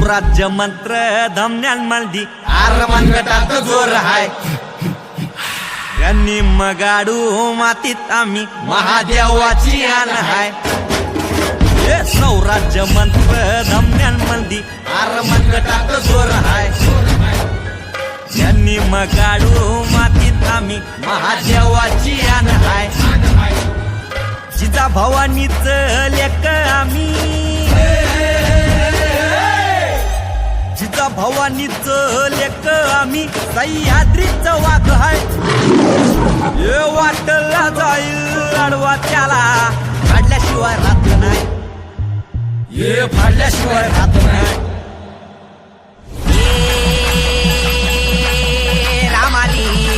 सौराज्य मंत्र धमन्यान मल्दी आर मनगटात जोर हाय यांनी मगाडू मातीत आम्ही महादेवाची आण हाय सौराज्य मंत्र धमन्यान मल्दी आर मनगटात जोर हाय यांनी मगाडू मातीत आम्ही महादेवाची आण हाय जिजा भवानीच लेक आम्ही जिजा भवानीच लेक आम्ही सह्याद्रीच वाघ हाय हे वाटला जाईल आडवा त्याला फाडल्याशिवाय राहत नाही हे फाडल्याशिवाय राहत नाही